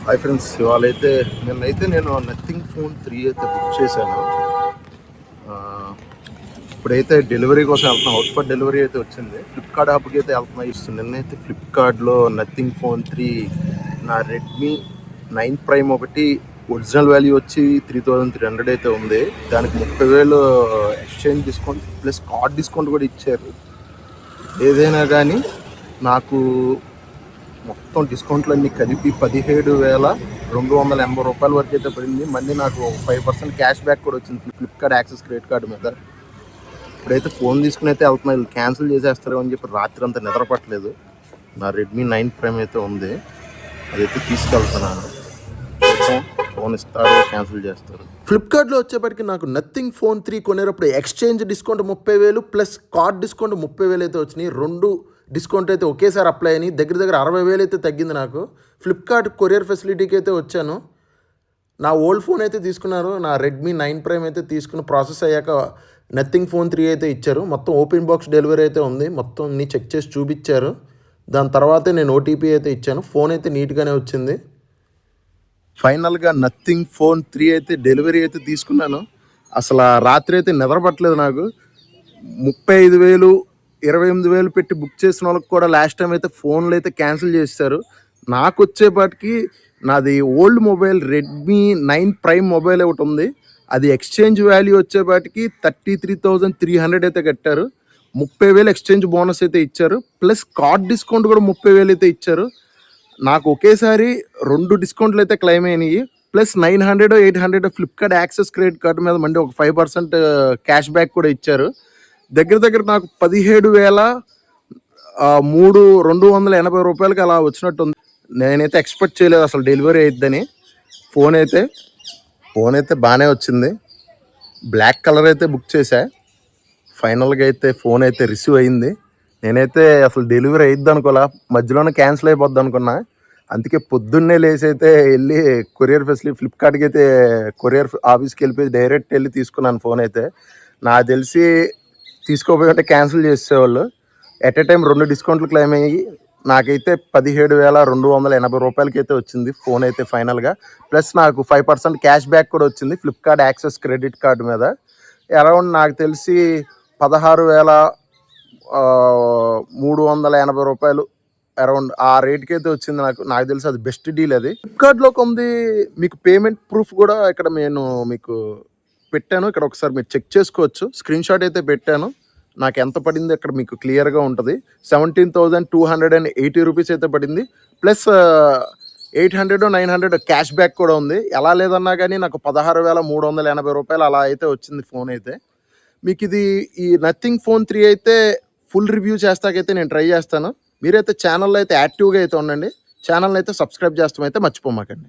Hi friends, ఇవాళైతే నేను nothing phone 3 అయితే book చేశాను. ఇప్పుడైతే డెలివరీ కోసం వెళ్తున్నాం. అవుట్ ఫర్ డెలివరీ అయితే వచ్చింది. ఫ్లిప్కార్ట్ యాప్కి అయితే వెళ్తున్నా. నిన్నైతే ఫ్లిప్కార్ట్లో నథింగ్ ఫోన్ 3 నా రెడ్మీ 9 ప్రైమ్ ఒకటి ఒరిజినల్ వాల్యూ వచ్చి 3300 అయితే ఉంది. దానికి 30,000 exchange discount plus card discount కూడా ఇచ్చారు. ఏదైనా కానీ నాకు మొత్తం డిస్కౌంట్లు అన్నీ కలిపి 17,280 రూపాయల వరకు అయితే పడింది. మళ్ళీ నాకు 5% క్యాష్ బ్యాక్ కూడా వచ్చింది ఫ్లిప్కార్ట్ యాక్సెస్ క్రెడిట్ కార్డు మీద. ఇప్పుడైతే ఫోన్ తీసుకుని అయితే వెళ్తున్నా. వీళ్ళు క్యాన్సిల్ చేసేస్తారు అని చెప్పి రాత్రి అంతా నిద్రపట్టలేదు. నా రెడ్మీ 9 ప్రైమ్ అయితే ఉంది, అదైతే తీసుకెళ్తున్నాను. ఫోన్ ఇస్తారు, క్యాన్సిల్ చేస్తారు. ఫ్లిప్కార్ట్లో వచ్చేప్పటికి నాకు నథింగ్ ఫోన్ 3 కొనేటప్పుడు exchange discount 30,000 plus card discount 30,000 అయితే వచ్చినాయి. రెండు డిస్కౌంట్ అయితే ఒకేసారి అప్లై అయినాయి. దగ్గర 60,000 అయితే తగ్గింది నాకు. ఫ్లిప్కార్ట్ కొరియర్ ఫెసిలిటీకి అయితే వచ్చాను. నా ఓల్డ్ ఫోన్ అయితే తీసుకున్నారు. నా రెడ్మీ 9 ప్రైమ్ అయితే తీసుకుని ప్రాసెస్ అయ్యాక నథింగ్ ఫోన్ 3 అయితే ఇచ్చారు. మొత్తం ఓపెన్ బాక్స్ డెలివరీ అయితే ఉంది. మొత్తం అన్ని చెక్ చేసి చూపించారు. దాని తర్వాతే నేను ఓటీపీ అయితే ఇచ్చాను. ఫోన్ అయితే నీట్గానే వచ్చింది. ఫైనల్గా నథింగ్ ఫోన్ 3 అయితే డెలివరీ అయితే తీసుకున్నాను. అసలు రాత్రి అయితే నిద్రపట్టలేదు నాకు. 35,000 28,000 పెట్టి బుక్ చేసిన వాళ్ళకి కూడా లాస్ట్ టైం అయితే ఫోన్లు అయితే క్యాన్సిల్ చేస్తారు. నాకు వచ్చేపాటికి నాది old mobile Redmi 9 prime mobile ఒకటి ఉంది. అది ఎక్స్చేంజ్ వాల్యూ వచ్చేపాటికి 33,300 అయితే కట్టారు. 30,000 ఎక్స్చేంజ్ బోనస్ అయితే ఇచ్చారు. ప్లస్ కార్డ్ డిస్కౌంట్ కూడా 30,000 అయితే ఇచ్చారు. నాకు ఒకేసారి 2 డిస్కౌంట్లు అయితే క్లెయిమ్ అయినాయి. Plus 900 800 Flipkart access credit card మీద మళ్ళీ ఒక 5% క్యాష్ బ్యాక్ కూడా ఇచ్చారు. దగ్గర నాకు 17,280 రూపాయలకి అలా వచ్చినట్టుంది. నేనైతే ఎక్స్పెక్ట్ చేయలేదు అసలు డెలివరీ అయిద్దని. ఫోన్ అయితే బాగానే వచ్చింది. బ్లాక్ కలర్ అయితే బుక్ చేశా. ఫైనల్గా అయితే ఫోన్ అయితే రిసీవ్ అయింది. నేనైతే అసలు డెలివరీ అయిద్ది అనుకోలే, మధ్యలోనే క్యాన్సిల్ అయిపోద్ది అనుకున్నా. అందుకే పొద్దున్నే లేచి అయితే వెళ్ళి కొరియర్ ఫెసిలిటీ ఫ్లిప్కార్ట్కి అయితే కొరియర్ ఆఫీస్కి వెళ్ళిపోయి డైరెక్ట్ వెళ్ళి తీసుకున్నాను ఫోన్ అయితే. నాకు తెలిసి తీసుకోపోయి క్యాన్సిల్ చేసేవాళ్ళు. ఎట్ ఏ టైం 2 డిస్కౌంట్లు క్లెయిమ్ అయ్యి నాకైతే 17,280 రూపాయలకి అయితే వచ్చింది ఫోన్ అయితే ఫైనల్గా. ప్లస్ నాకు 5% క్యాష్ బ్యాక్ కూడా వచ్చింది ఫ్లిప్కార్ట్ యాక్సెస్ క్రెడిట్ కార్డు మీద. అరౌండ్ నాకు తెలిసి 16,380 రూపాయలు అరౌండ్ ఆ రేట్కి అయితే వచ్చింది నాకు తెలిసి అది బెస్ట్ డీల్. అది ఫ్లిప్కార్ట్లో ఉంది. మీకు పేమెంట్ ప్రూఫ్ కూడా ఇక్కడ నేను మీకు పెట్టాను. ఇక్కడ ఒకసారి మీరు చెక్ చేసుకోవచ్చు. స్క్రీన్ షాట్ అయితే పెట్టాను. నాకు ఎంత పడింది ఇక్కడ మీకు క్లియర్గా ఉంటుంది. 17,280 రూపీస్ అయితే పడింది. ప్లస్ 800 900 క్యాష్ బ్యాక్ కూడా ఉంది. ఎలా లేదన్నా కానీ నాకు 16,380 రూపాయలు అలా అయితే వచ్చింది ఫోన్ అయితే. మీకు ఇది ఈ నథింగ్ ఫోన్ 3 అయితే ఫుల్ రివ్యూ చేస్తాకైతే నేను ట్రై చేస్తాను. మీరైతే ఛానల్లో అయితే యాక్టివ్గా అయితే ఉండండి. ఛానల్ని అయితే సబ్స్క్రైబ్ చేస్తామైతే మర్చిపోమాకండి.